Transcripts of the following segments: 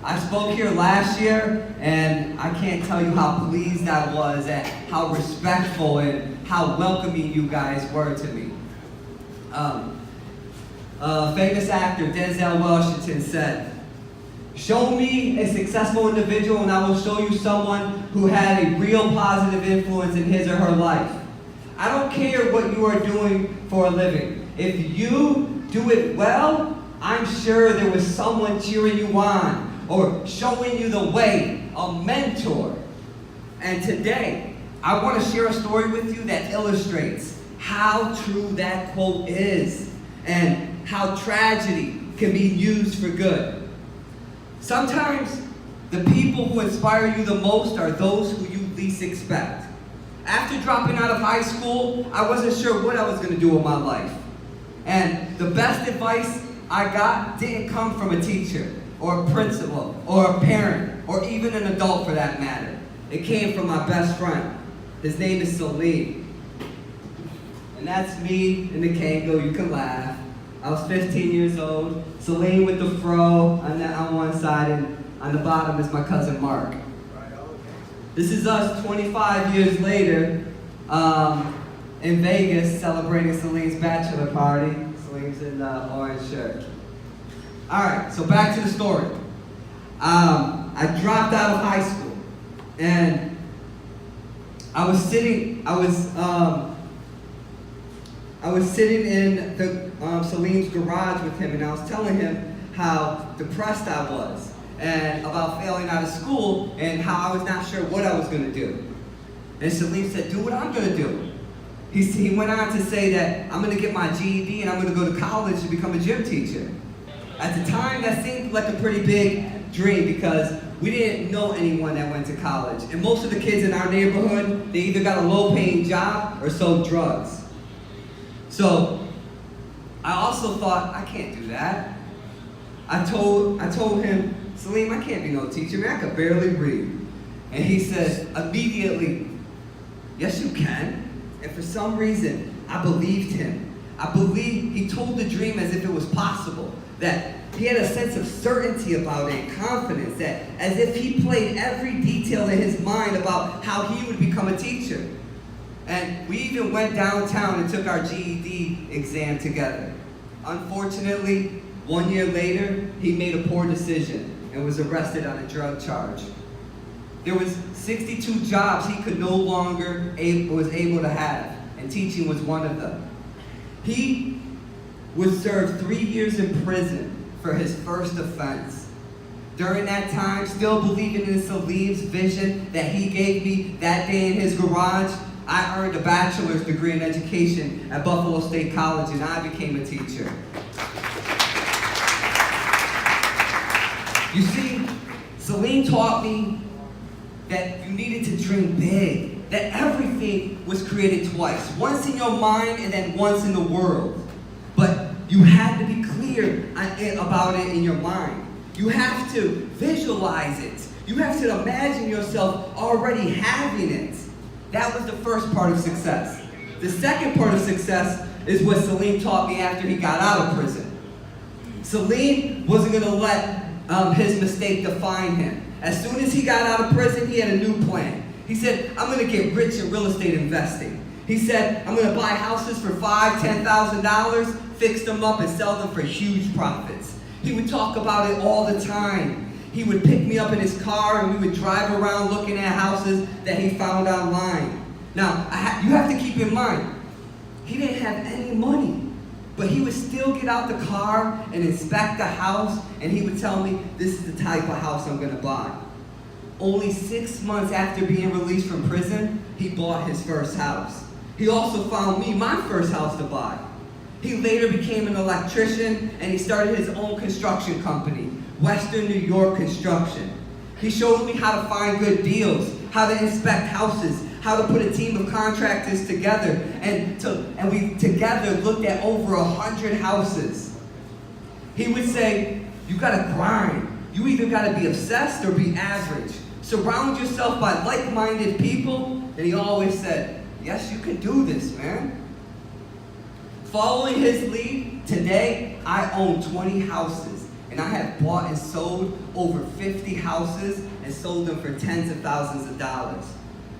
I spoke here last year, and I can't tell you how pleased I was at how respectful and how welcoming you guys were to me. Famous actor Denzel Washington said, "Show me a successful individual and I will show you someone who had a real positive influence in his or her life. I don't care what you are doing for a living. If you do it well, I'm sure there was someone cheering you on or showing you the way, a mentor." And today, I want to share a story with you that illustrates how true that quote is and how tragedy can be used for good. Sometimes the people who inspire you the most are those who you least expect. After dropping out of high school, I wasn't sure what I was going to do with my life. And the best advice I got didn't come from a teacher or a principal or a parent or even an adult for that matter. It came from my best friend. His name is Salim. And that's me in the Kango. You can laugh. I was 15 years old. Salim with the fro on one side, and on the bottom is my cousin Mark. This is us 25 years later in Vegas celebrating Salim's bachelor party. Salim's in the orange shirt. All right, so back to the story. I dropped out of high school, and I was sitting in Salim's garage with him, and I was telling him how depressed I was and about failing out of school and how I was not sure what I was going to do. And Salim said, "Do what I'm going to do." He went on to say that I'm going to get my GED and I'm going to go to college to become a gym teacher. At the time, that seemed like a pretty big dream because we didn't know anyone that went to college. And most of the kids in our neighborhood, they either got a low-paying job or sold drugs. So I also thought, I can't do that. I told him, "Salim, I can't be no teacher, man. I could barely read." And he said immediately, "Yes, you can." And for some reason, I believed him. He told the dream as if it was possible, that he had a sense of certainty about it, confidence, that as if he played every detail in his mind about how he would become a teacher. And we even went downtown and took our GED exam together. Unfortunately, 1 year later, he made a poor decision and was arrested on a drug charge. There was 62 jobs he could no longer was able to have, and teaching was one of them. He would serve 3 years in prison for his first offense. During that time, still believing in Salim's vision that he gave me that day in his garage, I earned a bachelor's degree in education at Buffalo State College, and I became a teacher. You see, Salim taught me that you needed to dream big, that everything was created twice, once in your mind and then once in the world. But you had to be clear about it in your mind. You have to visualize it. You have to imagine yourself already having it. That was the first part of success. The second part of success is what Salim taught me after he got out of prison. Salim wasn't going to let his mistake define him. As soon as he got out of prison, he had a new plan. He said, "I'm going to get rich in real estate investing." He said, "I'm going to buy houses for $5,000, $10,000, fix them up and sell them for huge profits." He would talk about it all the time. He would pick me up in his car and we would drive around looking at houses that he found online. Now, you have to keep in mind, he didn't have any money, but he would still get out the car and inspect the house, and he would tell me, "This is the type of house I'm going to buy." Only 6 months after being released from prison, he bought his first house. He also found me my first house to buy. He later became an electrician, and he started his own construction company, Western New York Construction. He showed me how to find good deals, how to inspect houses, how to put a team of contractors together, and we together looked at over 100 houses. He would say, "You gotta grind. You either gotta be obsessed or be average. Surround yourself by like-minded people." And he always said, "Yes, you can do this, man." Following his lead, today I own 20 houses And I have bought and sold over 50 houses and sold them for tens of thousands of dollars.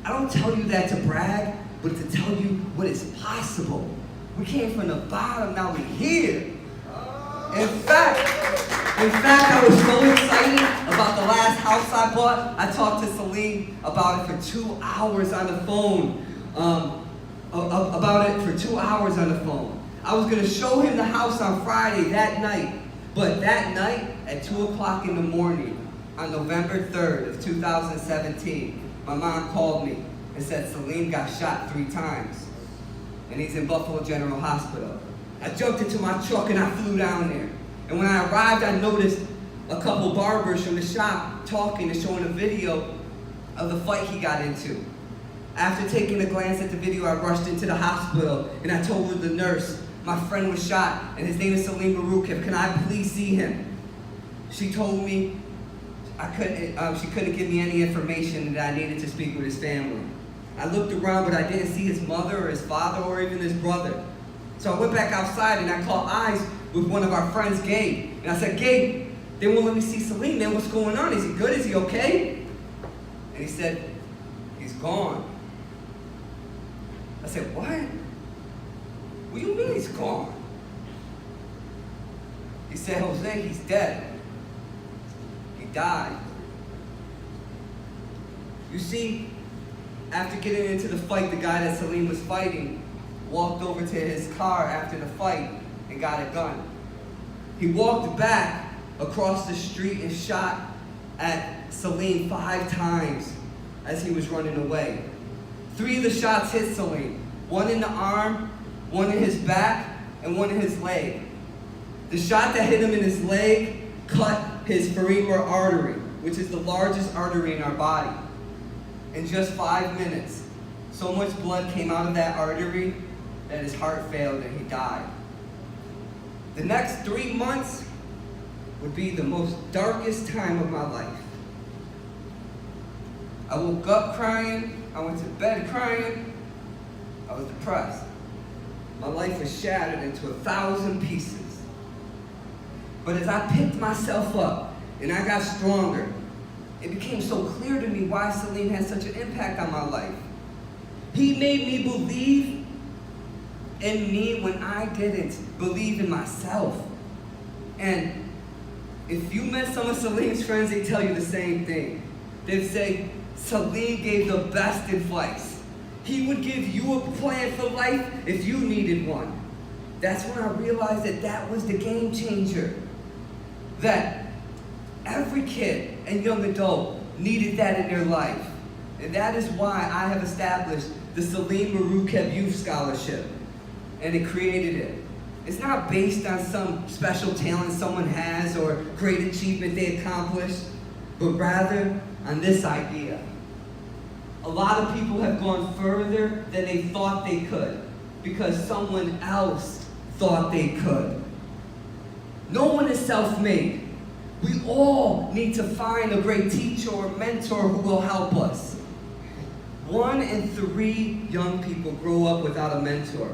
I don't tell you that to brag, but to tell you what is possible. We came from the bottom, now we're here. In fact, I was so excited about the last house I bought. I talked to Celine about it for 2 hours on the phone. I was gonna show him the house on Friday that night. But that night, at 2 o'clock in the morning, on November 3rd of 2017, my mom called me and said Celine got shot 3 times. And he's in Buffalo General Hospital. I jumped into my truck and I flew down there. And when I arrived, I noticed a couple barbers from the shop talking and showing a video of the fight he got into. After taking a glance at the video, I rushed into the hospital and I told the nurse, my friend was shot and his name is Salim Marukev. Can I please see him? She told me she couldn't give me any information and that I needed to speak with his family. I looked around, but I didn't see his mother or his father or even his brother. So I went back outside and I caught eyes with one of our friends, Gabe. And I said, Gabe, they won't let me see Salim, man. What's going on? Is he good? Is he okay? And he said, he's gone. I said, what? What do you mean he's gone? He said, Jose, he's dead. He died. You see, after getting into the fight, the guy that Salim was fighting walked over to his car after the fight and got a gun. He walked back across the street and shot at Salim 5 times as he was running away. 3 of the shots hit Salim. 1 in the arm, 1 in his back, and 1 in his leg. The shot that hit him in his leg cut his femur artery, which is the largest artery in our body. In just 5 minutes, so much blood came out of that artery that his heart failed and he died. The next 3 months would be the most darkest time of my life. I woke up crying, I went to bed crying, I was depressed. My life was shattered into 1,000 pieces. But as I picked myself up and I got stronger, it became so clear to me why Salim had such an impact on my life. He made me believe in me when I didn't believe in myself. And if you met some of Salim's friends, they tell you the same thing. They'd say, Salim gave the best advice. He would give you a plan for life if you needed one. That's when I realized that that was the game changer. That every kid and young adult needed that in their life. And that is why I have established the Salim Marukev Youth Scholarship. And it created it. It's not based on some special talent someone has or great achievement they accomplished, but rather on this idea. A lot of people have gone further than they thought they could because someone else thought they could. No one is self-made. We all need to find a great teacher or mentor who will help us. 1 in 3 young people grow up without a mentor.